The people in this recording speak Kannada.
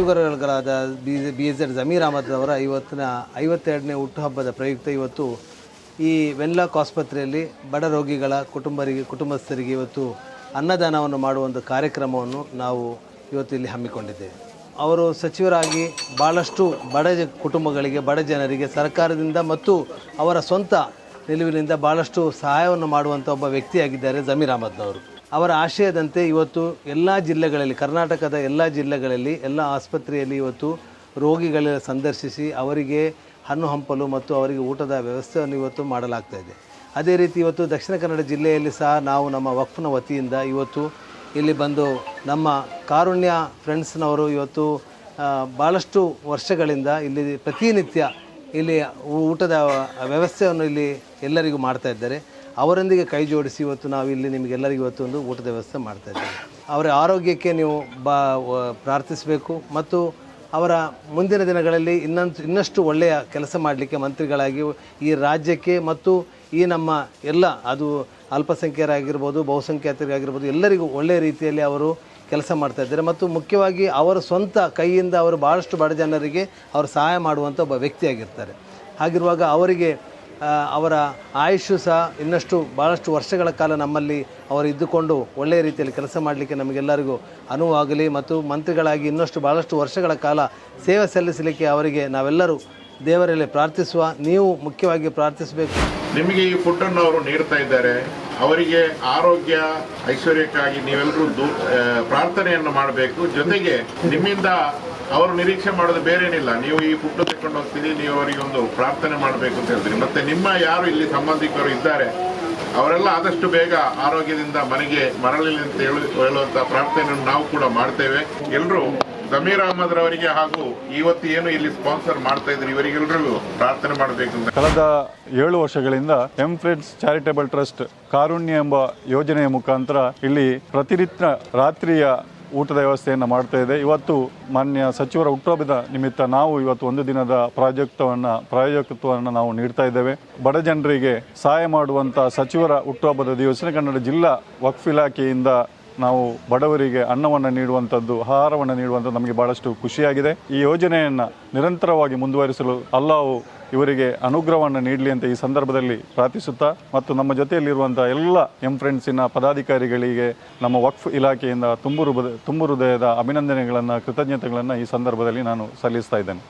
ಸಚಿವರುಗಳಾದ BZ ಜಮೀರ್ ಅಹಮದ್ ಅವರ 52ನೇ ಹುಟ್ಟುಹಬ್ಬದ ಪ್ರಯುಕ್ತ ಇವತ್ತು ಈ ವೆನ್ಲಾಕ್ ಆಸ್ಪತ್ರೆಯಲ್ಲಿ ಬಡ ರೋಗಿಗಳ ಕುಟುಂಬಸ್ಥರಿಗೆ ಇವತ್ತು ಅನ್ನದಾನವನ್ನು ಮಾಡುವ ಒಂದು ಕಾರ್ಯಕ್ರಮವನ್ನು ನಾವು ಇವತ್ತು ಇಲ್ಲಿ ಹಮ್ಮಿಕೊಂಡಿದ್ದೇವೆ. ಅವರು ಸಚಿವರಾಗಿ ಭಾಳಷ್ಟು ಬಡ ಕುಟುಂಬಗಳಿಗೆ, ಬಡ ಜನರಿಗೆ ಸರ್ಕಾರದಿಂದ ಮತ್ತು ಅವರ ಸ್ವಂತ ನಿಲುವಿನಿಂದ ಭಾಳಷ್ಟು ಸಹಾಯವನ್ನು ಮಾಡುವಂಥ ಒಬ್ಬ ವ್ಯಕ್ತಿಯಾಗಿದ್ದಾರೆ ಜಮೀರ್ ಅಹಮದ್ನವರು. ಅವರ ಆಶಯದಂತೆ ಇವತ್ತು ಎಲ್ಲ ಜಿಲ್ಲೆಗಳಲ್ಲಿ, ಕರ್ನಾಟಕದ ಎಲ್ಲ ಜಿಲ್ಲೆಗಳಲ್ಲಿ, ಎಲ್ಲ ಆಸ್ಪತ್ರೆಯಲ್ಲಿ ಇವತ್ತು ರೋಗಿಗಳ ಸಂದರ್ಶಿಸಿ ಅವರಿಗೆ ಹಣ್ಣು ಹಂಪಲು ಮತ್ತು ಅವರಿಗೆ ಊಟದ ವ್ಯವಸ್ಥೆಯನ್ನು ಇವತ್ತು ಮಾಡಲಾಗ್ತಾ ಇದೆ. ಅದೇ ರೀತಿ ಇವತ್ತು ದಕ್ಷಿಣ ಕನ್ನಡ ಜಿಲ್ಲೆಯಲ್ಲಿ ಸಹ ನಾವು ನಮ್ಮ ವಕ್ಫ್ನ ವತಿಯಿಂದ ಇವತ್ತು ಇಲ್ಲಿ ಬಂದು ನಮ್ಮ ಕಾರುಣ್ಯ ಫ್ರೆಂಡ್ಸ್ನವರು ಇವತ್ತು ಭಾಳಷ್ಟು ವರ್ಷಗಳಿಂದ ಇಲ್ಲಿ ಪ್ರತಿನಿತ್ಯ ಇಲ್ಲಿ ಊಟದ ವ್ಯವಸ್ಥೆಯನ್ನು ಇಲ್ಲಿ ಎಲ್ಲರಿಗೂ ಮಾಡ್ತಾ ಇದ್ದಾರೆ. ಅವರೊಂದಿಗೆ ಕೈ ಜೋಡಿಸಿ ಇವತ್ತು ನಾವು ಇಲ್ಲಿ ನಿಮಗೆಲ್ಲರಿಗೂ ಇವತ್ತು ಒಂದು ಊಟದ ವ್ಯವಸ್ಥೆ ಮಾಡ್ತಾ ಇದ್ದೇವೆ. ಅವರ ಆರೋಗ್ಯಕ್ಕೆ ನೀವು ಪ್ರಾರ್ಥಿಸಬೇಕು ಮತ್ತು ಅವರ ಮುಂದಿನ ದಿನಗಳಲ್ಲಿ ಇನ್ನಷ್ಟು ಒಳ್ಳೆಯ ಕೆಲಸ ಮಾಡಲಿಕ್ಕೆ ಮಂತ್ರಿಗಳಾಗಿ ಈ ರಾಜ್ಯಕ್ಕೆ ಮತ್ತು ಈ ನಮ್ಮ ಎಲ್ಲ ಅದು ಅಲ್ಪಸಂಖ್ಯಾತರಾಗಿರ್ಬೋದು, ಬಹುಸಂಖ್ಯಾತರಿಗಾಗಿರ್ಬೋದು, ಎಲ್ಲರಿಗೂ ಒಳ್ಳೆಯ ರೀತಿಯಲ್ಲಿ ಅವರು ಕೆಲಸ ಮಾಡ್ತಾ ಇದ್ದಾರೆ. ಮತ್ತು ಮುಖ್ಯವಾಗಿ ಅವರ ಸ್ವಂತ ಕೈಯಿಂದ ಅವರು ಭಾಳಷ್ಟು ಬಡ ಜನರಿಗೆ ಅವರು ಸಹಾಯ ಮಾಡುವಂಥ ಒಬ್ಬ ವ್ಯಕ್ತಿಯಾಗಿರ್ತಾರೆ. ಹಾಗಿರುವಾಗ ಅವರಿಗೆ ಅವರ ಆಯುಷ್ಯು ಸಹ ಇನ್ನಷ್ಟು ಭಾಳಷ್ಟು ವರ್ಷಗಳ ಕಾಲ ನಮ್ಮಲ್ಲಿ ಅವರು ಇದ್ದುಕೊಂಡು ಒಳ್ಳೆಯ ರೀತಿಯಲ್ಲಿ ಕೆಲಸ ಮಾಡಲಿಕ್ಕೆ ನಮಗೆಲ್ಲರಿಗೂ ಅನುವಾಗಲಿ ಮತ್ತು ಮಂತ್ರಿಗಳಾಗಿ ಇನ್ನಷ್ಟು ಭಾಳಷ್ಟು ವರ್ಷಗಳ ಕಾಲ ಸೇವೆ ಸಲ್ಲಿಸಲಿಕ್ಕೆ ಅವರಿಗೆ ನಾವೆಲ್ಲರೂ ದೇವರಲ್ಲಿ ಪ್ರಾರ್ಥಿಸುವ. ನೀವು ಮುಖ್ಯವಾಗಿ ಪ್ರಾರ್ಥಿಸಬೇಕು. ನಿಮಗೆ ಈ ಫುಡ್ಡನ್ನು ಅವರು ನೀಡ್ತಾ ಇದ್ದಾರೆ. ಅವರಿಗೆ ಆರೋಗ್ಯ ಐಶ್ವರ್ಯಕ್ಕಾಗಿ ನೀವೆಲ್ಲರೂ ಪ್ರಾರ್ಥನೆಯನ್ನು ಮಾಡಬೇಕು. ಜೊತೆಗೆ ನಿಮ್ಮಿಂದ ಅವರು ನಿರೀಕ್ಷೆ ಮಾಡೋದು ಬೇರೇನಿಲ್ಲ. ನೀವು ಈ ಫುಡ್ ತಗೊಂಡು ಹೋಗ್ತೀರಿ, ನೀವು ಅವರಿಗೆ ಒಂದು ಪ್ರಾರ್ಥನೆ ಮಾಡಬೇಕು ಅಂತ ಹೇಳ್ತೀರಿ. ಮತ್ತೆ ನಿಮ್ಮ ಯಾರು ಇಲ್ಲಿ ಸಂಬಂಧಿಕರು ಇದ್ದಾರೆ ಅವರೆಲ್ಲ ಆದಷ್ಟು ಬೇಗ ಆರೋಗ್ಯದಿಂದ ಮನೆಗೆ ಮರಳಲಿ ಅಂತ ಹೇಳುವಂತ ಪ್ರಾರ್ಥನೆಯನ್ನು ನಾವು ಕೂಡ ಮಾಡ್ತೇವೆ. ಎಲ್ಲರೂ ಜಮೀರ್ ಅಹಮದ್ ರವರಿಗೆ ಹಾಗೂ ಇವತ್ತು ಏನು ಇಲ್ಲಿ ಸ್ಪಾನ್ಸರ್ ಮಾಡ್ತಾ ಇದ್ರು ಇವರಿಗೆಲ್ಲರಿಗೂ ಪ್ರಾರ್ಥನೆ ಮಾಡಬೇಕು ಅಂತ. ಕಳೆದ 7 ವರ್ಷಗಳಿಂದ ಫ್ರೆಂಡ್ಸ್ ಚಾರಿಟೇಬಲ್ ಟ್ರಸ್ಟ್ ಕಾರುಣ್ಯ ಎಂಬ ಯೋಜನೆಯ ಮುಖಾಂತರ ಇಲ್ಲಿ ಪ್ರತಿನಿತ್ಯ ರಾತ್ರಿಯ ಊಟದ ವ್ಯವಸ್ಥೆಯನ್ನು ಮಾಡ್ತಾ ಇದೆ. ಇವತ್ತು ಮಾನ್ಯ ಸಚಿವರ ಹುಟ್ಟುಹಬ್ಬದ ನಿಮಿತ್ತ ನಾವು ಇವತ್ತು ಒಂದು ದಿನದ ಪ್ರಾಯೋಜಕತ್ವವನ್ನು ನಾವು ನೀಡ್ತಾ ಇದ್ದೇವೆ. ಬಡ ಜನರಿಗೆ ಸಹಾಯ ಮಾಡುವಂಥ ಸಚಿವರ ಹುಟ್ಟುಹಬ್ಬದ ದಿವಸ ಕನ್ನಡ ಜಿಲ್ಲಾ ವಕ್ಫ್ ಇಲಾಖೆಯಿಂದ ನಾವು ಬಡವರಿಗೆ ಅನ್ನವನ್ನು ನೀಡುವಂಥದ್ದು, ಆಹಾರವನ್ನು ನೀಡುವಂಥದ್ದು ನಮಗೆ ಭಾಳಷ್ಟು ಖುಷಿಯಾಗಿದೆ. ಈ ಯೋಜನೆಯನ್ನು ನಿರಂತರವಾಗಿ ಮುಂದುವರಿಸಲು ಅಲ್ಲಾಹು ಇವರಿಗೆ ಅನುಗ್ರಹವನ್ನು ನೀಡಲಿ ಅಂತ ಈ ಸಂದರ್ಭದಲ್ಲಿ ಪ್ರಾರ್ಥಿಸುತ್ತಾ, ಮತ್ತು ನಮ್ಮ ಜೊತೆಯಲ್ಲಿರುವಂಥ ಎಲ್ಲ ಫ್ರೆಂಡ್ಸಿನ ಪದಾಧಿಕಾರಿಗಳಿಗೆ ನಮ್ಮ ವಕ್ಫ್ ಇಲಾಖೆಯಿಂದ ತುಂಬು ಹೃದಯದ ಅಭಿನಂದನೆಗಳನ್ನು, ಕೃತಜ್ಞತೆಗಳನ್ನು ಈ ಸಂದರ್ಭದಲ್ಲಿ ನಾನು ಸಲ್ಲಿಸ್ತಾ ಇದ್ದೇನೆ.